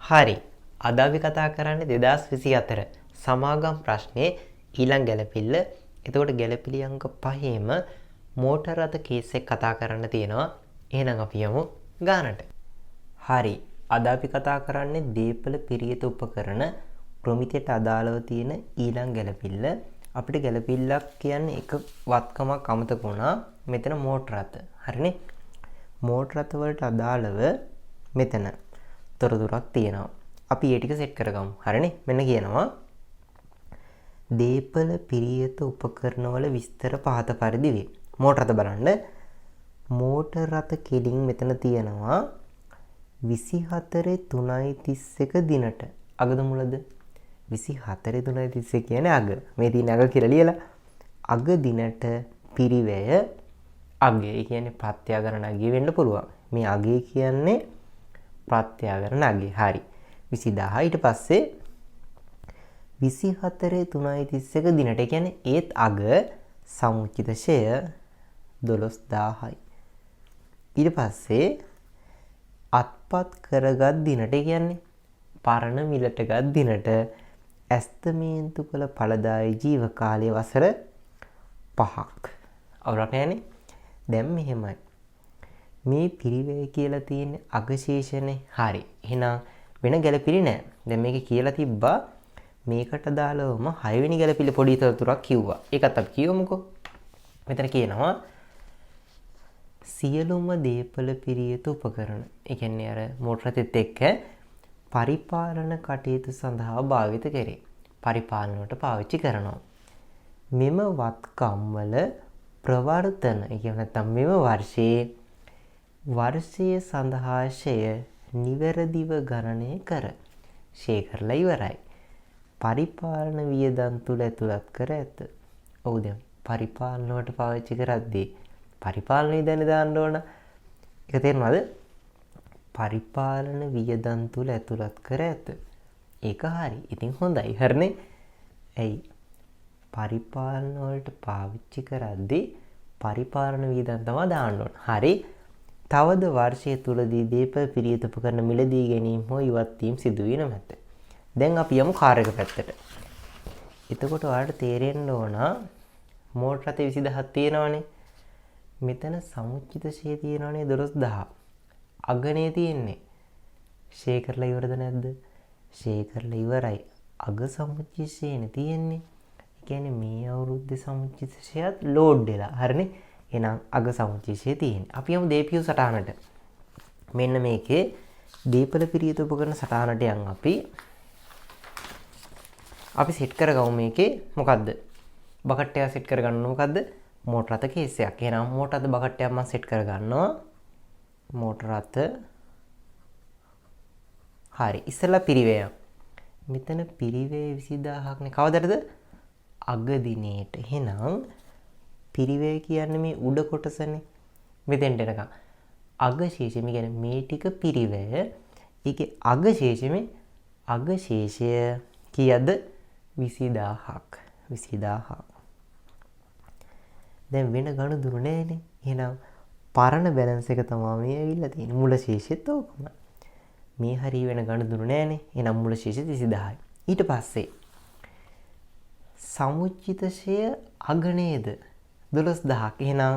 හරි. අද අපි කතා කරන්නේ 2024 සමාගම් ප්‍රශ්නේ ඊළඟ ගැලපිල්ල. එතකොට ගැලපිලි අංක 5ෙම මෝටර රථ කේස් එක කතා කරන්න තියෙනවා. එහෙනම් අපි යමු ගානට. හරි. අද අපි කතා කරන්නේ දීපල පිරියත උපකරණ ප්‍රමිතියට අදාළව තියෙන ඊළඟ ගැලපිල්ල. අපිට ගැලපිල්ලක් කියන්නේ එක වත්කමක් අමතක වුණා. මෙතන මෝටර රථ. හරිනේ. මෝටර රථ වලට අදාළව මෙතන තොරතුරක් තියෙනවා. අපි ඒ ටික සෙට් කරගමු. හරිනේ. මෙන්න කියනවා දීපල පිරියත උපකරණවල විස්තර පහත පරිදි වේ. මෝටර රථ බලන්න. මෝටර රථ කෙලින් මෙතන තියෙනවා 24/3/31 දිනට. අගද මුලද? 24/3/31 කියන්නේ අග. මේ තියෙන අග කියලා ලියලා. අග දිනට පිරිවැය අගය. ඒ කියන්නේ ප්‍රත්‍යාගරණ අගය වෙන්න පුළුවන්. මේ අගය කියන්නේ ප්‍රත්‍යාගරණ අගය. හරි. 20000 ඊට පස්සේ 24/3/31 දිනට. ඒ කියන්නේ ඒත් අග සමුච්චිත ෂය 12000යි. ඊට පස්සේ අත්පත් කරගත් දිනට. ඒ කියන්නේ පරණ මිලට ගත් දිනට ඇස්තමේන්තු කළ ඵලදායී ජීව කාලය වසර 5ක්. අවුලක් නැහැනේ. දැන් මෙහෙමයි. මේ පිරිවැය කියලා තියෙන්නේ අගශේෂනේ. හරි. එහෙනම් වෙන ගැලපිලි නැහැ. දැන් මේක කියලා තිබ්බා මේකට දාලවම 6 වෙනි ගැලපිලි පොඩි තොරතුරක් කිව්වා. ඒකත් අපි කියමුකෝ. මෙතන කියනවා සියලුම දීපල පිරියත උපකරණ. ඒ කියන්නේ අර මෝටර රථෙත් එක්ක පරිපාලන කටයුතු සඳහා භාවිත කෙරේ. පරිපාලනයට පාවිච්චි කරනවා. මෙම වත්කම් වල ප්‍රවර්තන. ඒ කියන්නේ නැත්නම් මෙම වර්ෂයේ සඳහා ෂය නිවැරදිව ගණනය කර ෂේ කරලා ඉවරයි. පරිපාලන වියදම් තුල ඇතුළත් කර ඇත. ඔව් දැන් පරිපාලනයට පාවිච්චි කරද්දී පරිපාලන වියදම් දාන්න ඕන. ඒක තේරෙනවද? පරිපාලන වියදම් තුල ඇතුළත් කර ඇත. ඒක හරි. ඉතින් හොඳයි. හරිනේ. ඇයි? පරිපාලන වලට පාවිච්චි කරද්දී පරිපාලන වියදම් තමයි දාන්න ඕන. හරි. තවද වර්ෂය තුලදී දීපල පිරියත උපකරණ මිලදී ගැනීම හෝ ඉවත් වීම සිදු වෙන මැත. දැන් අපි යමු කාර් එක පැත්තට. එතකොට ඔයාලට තේරෙන්න ඕන මෝටර රථ 20000ක් තියෙනවනේ. මෙතන සමුච්චිත ෂේ තියෙනවනේ 12000. අගනේ තියෙන්නේ. ෂේ කරලා ඉවරද නැද්ද? ෂේ කරලා ඉවරයි. අග සමුච්චිත ෂේනේ තියෙන්නේ. ඒ කියන්නේ මේ අවුරුද්දේ සමුච්චිත ෂේයත් ලෝඩ් වෙලා. හරිනේ. එහෙනම් අග සමුච්චිත ෂේ තියෙන්නේ. අපි යමු දීපියු සටහනට. මෙන්න මේකේ දීපල පිරියත උපකරණ සටහනට යන් අපි සෙට් කරගමු මේකේ මොකද්ද? බකට් එක සෙට් කරගන්න මොකද්ද? මෝටර රථ කේස් එකක්. එහෙනම් මෝටර රථ බකට් එකක් මම සෙට් කරගන්නවා. මෝටර රථ හරි. ඉස්සෙල්ලා පිරිවැය. මෙතන පිරිවැය 20000ක් නේ. කවදටද? අග දිනේට. එහෙනම් පිරිවැය කියන්නේ මේ උඩ කොටසනේ. මෙතෙන්ට එනකම්. අගශේෂය කියන්නේ මේ ටික පිරිවැය. ඒකේ අගශේෂය කීයද? 20000ක්. 20000ක්. දැන් වෙන ගණුදුරු නෑනේ. එහෙනම් පරණ බැලන්ස් එක තමයි මේ ඇවිල්ලා තියෙන්නේ. මුල ශේෂෙත් ඕකමයි. මේ හරිය වෙන ගණුදුරු නෑනේ. එහෙනම් මුල ශේෂෙ 20000යි. ඊට පස්සේ සමුච්චිත ෂය අග නේද? 12000ක්. එහෙනම්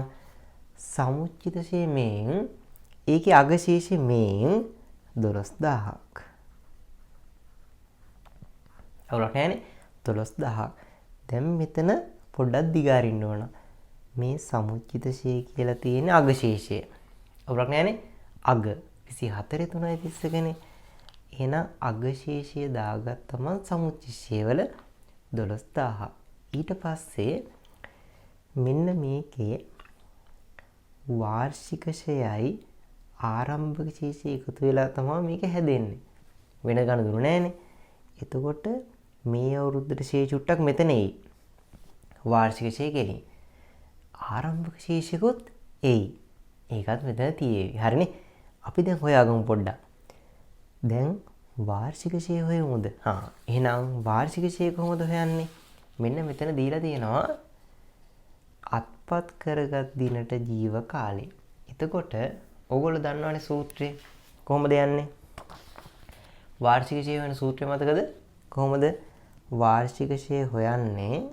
සමුච්චිත ෂය මෙන් ඒකේ අග ශේෂෙ මෙන් 12000ක්. අවුලක් නෑනේ. 12000ක්. දැන් මෙතන පොඩ්ඩක් දිගාරින්න ඕන. මේ සමුච්චිත ෂය කියලා තියෙන අග ශේෂය. අවුලක් නෑනේ. අග 24/3/31 නේ. එහෙනම් අග ශේෂය දාගත්තම සමුච්චිත ෂය වල 12000. ඊට පස්සේ මෙන්න මේකේ වාර්ෂික ෂයයි ආරම්භක ශේෂය එකතු වෙලා තමයි මේක හැදෙන්නේ. වෙන ගණනුරු නෑනේ. එතකොට මේ අවුරුද්දට ෂේ චුට්ටක් මෙතන එයි. වාර්ෂික ෂේ කෙලින්. ආරම්භක ශේෂිකුත් එයි. ඒකත් මෙතන තියෙවි. හරිනේ. අපි දැන් හොයාගමු පොඩ්ඩක්. දැන් වාර්ෂික ෂේ හොයමුද? එහෙනම් වාර්ෂික ෂේ කොහොමද හොයන්නේ? මෙන්න මෙතන දීලා තියෙනවා අත්පත් කරගත් දිනට ජීව කාලය. එතකොට ඕගොල්ලෝ දන්නවනේ සූත්‍රය. කොහොමද යන්නේ? වාර්ෂික ෂේ හොයන සූත්‍රය මතකද? කොහොමද වාර්ෂික ෂේ හොයන්නේ?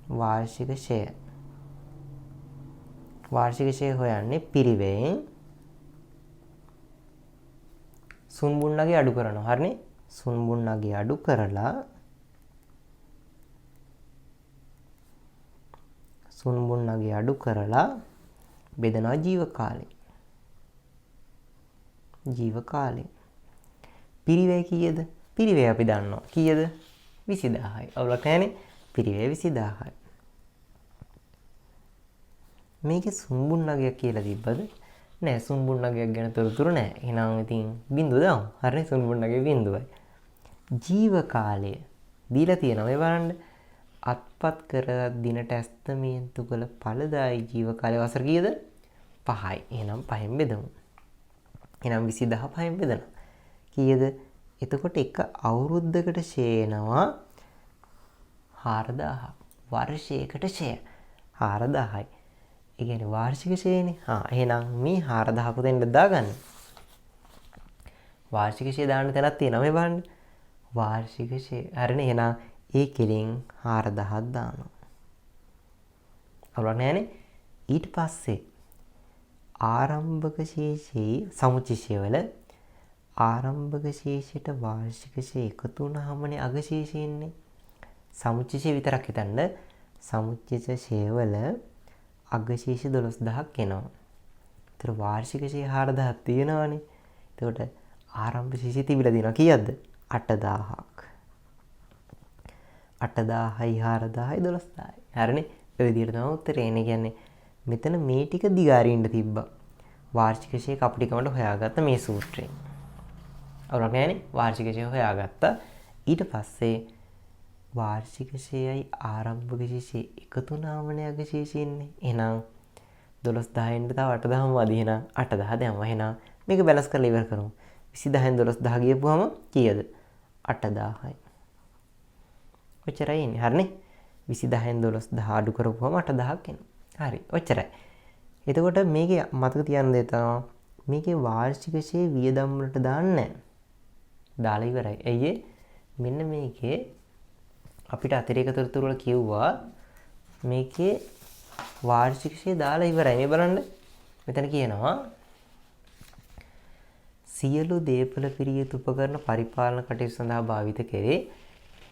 වාර්ෂික ෂේ හොයන්නේ පිරිවෙන් සුන්බුන්නගේ අඩු කරනවා. හරිනේ? සුන්බුන්නගේ අඩු කරලා බෙදනවා ජීව කාලේ. පිරිවැය කීයද? පිරිවැය අපි දන්නවා. කීයද? 20000යි. අවුලක් නැහැනේ. පිරිවැය 20000යි. මේකේ සුන්බුන්නගයක් කියලා තිබ්බද? නෑ, සුන්බුන්නගයක් ගැන තොරතුරු නෑ. එහෙනම් ඉතින් බිංදුව දාමු. හරිනේ? සුන්බුන්නගේ බිංදුවයි. ජීව කාලය දීලා තියෙනවා. මේ බලන්න. අත්පත් කර දිනට ඇස්තමේන්තු කළ ඵලදායි ජීව කාලය වසර කීයද? 5යි. එහෙනම් 5න් බෙදමු. එහෙනම් 20000 5න් බෙදනවා. කීයද? එතකොට එක අවුරුද්දකට ෂේනවා 4000. වර්ෂයකට ෂේ 4000යි. ඒ කියන්නේ වාර්ෂික ෂේනේ. එහෙනම් මේ 4000 පුතෙන්ද දාගන්න. වාර්ෂික ෂේ දාන්න තැනක් තියෙනවා මේ බලන්න. වාර්ෂික ෂේ. හරිනේ. එහෙනම් ඒ කෙලින් 4000ක් දානවා. අවුලක් නැහැනේ. ඊට පස්සේ ආරම්භක ශේෂයේ සමුච්චය වල ආරම්භක ශේෂයට වාර්ෂික ශේ එකතු වුණාමනේ අග ශේෂය එන්නේ. සමුච්චය විතරක් හිතන්න. සමුච්චය ශේවල අග ශේෂ 12000ක් එනවා. ඒතර වාර්ෂික ශේ 4000ක් තියෙනවානේ. එතකොට ආරම්භ ශේෂය තිබිලා තියෙනවා කීයක්ද? 8000ක්. 8000යි 4000යි 12000යි. හරිනේ? ඔය විදිහට තමයි උත්තරේ එන්නේ. කියන්නේ මෙතන මේ ටික දිගාරින්න තිබ්බා. වාර්ෂික ශේ කපටිකමට හොයාගත්ත මේ සූත්‍රයෙන්. අවුලක් නැහැනේ. වාර්ෂික ශේ හොයාගත්තා. ඊට පස්සේ වාර්ෂික ශේයයි ආරම්භක ශේෂය එකතු වුණාමනේ අග ශේෂය එන්නේ. එහෙනම් 12000ෙන් තව 8000ම වදී. එහෙනම් 8000 දැම්මා. එහෙනම් මේක බැලන්ස් කරලා ඉවර කරමු. 20000න් 12000 ගියපුවාම කීයද? 8000යි. ඔච්චරයි එන්නේ. හරිනේ? 20000න් 12000 අඩු කරපුවාම 8000ක් එනවා. හරි. ඔච්චරයි. එතකොට මේකේ මතක තියන්න දේ තමයි මේකේ වාර්ෂික ෂේ වියදම් වලට දාන්නේ නැහැ. දාලා ඉවරයි. ඇයි ඒ? මෙන්න මේකේ අපිට අතිරේක තොරතුරු වල කිව්වා මේකේ වාර්ෂික ෂේ දාලා ඉවරයි. මේ බලන්න. මෙතන කියනවා සියලු දේපල පිරිය යුතු උපකරණ පරිපාලන කටයුතු සඳහා භාවිත කෙරේ.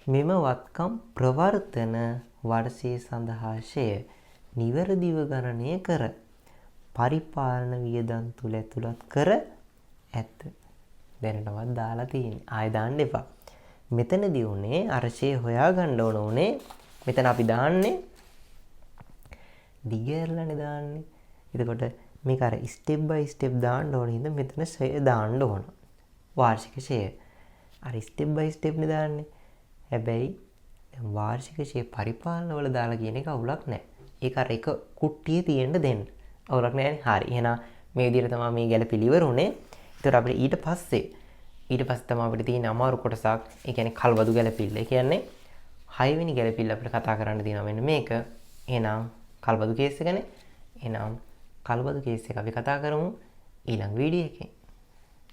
මෙම වත්කම් ප්‍රවර්තන වර්ෂයේ සඳහා ෂය නිවැරදිව ගණනය කර පරිපාලන වියදම් තුල ඇතුළත් කර ඇත. දැනටවත් දාලා තියෙන්නේ. ආයෙ දාන්න එපා. මෙතනදී උනේ අරෂේ හොයාගන්න ඕනේ. මෙතන අපි දාන්නේ දිගහැරලානේ දාන්නේ. එතකොට මේක අර ස්ටෙප් බයි ස්ටෙප් දාන්න ඕනේ. ඉතින් මෙතන ෂය දාන්න ඕන. වාර්ෂික ෂය. අර ස්ටෙප් බයි ස්ටෙප් නේ දාන්නේ. හැබැයි දැන් වාර්ෂික ෂය පරිපාලන වල දාලා කියන එක අවුලක් නැහැ. ඒක අර එක කුට්ටියේ තියෙන්න දෙන්න. අවුලක් නැහැනේ. හරි. එහෙනම් මේ විදිහට තමයි මේ ගැළපිලි ඉවර උනේ. ඒතර අපිට ඊට පස්සේ තමයි අපිට තියෙන අමාරු කොටසක්. ඒ කියන්නේ කල්බදු ගැළපිල්ල. ඒ කියන්නේ 6 වෙනි ගැළපිල්ල අපිට කතා කරන්න තියෙනවා මෙන්න මේක. එහෙනම් කල්බදු කේස් එකනේ. එහෙනම් කල්බදු කේස් එක අපි කතා කරමු ඊළඟ වීඩියෝ එකේ.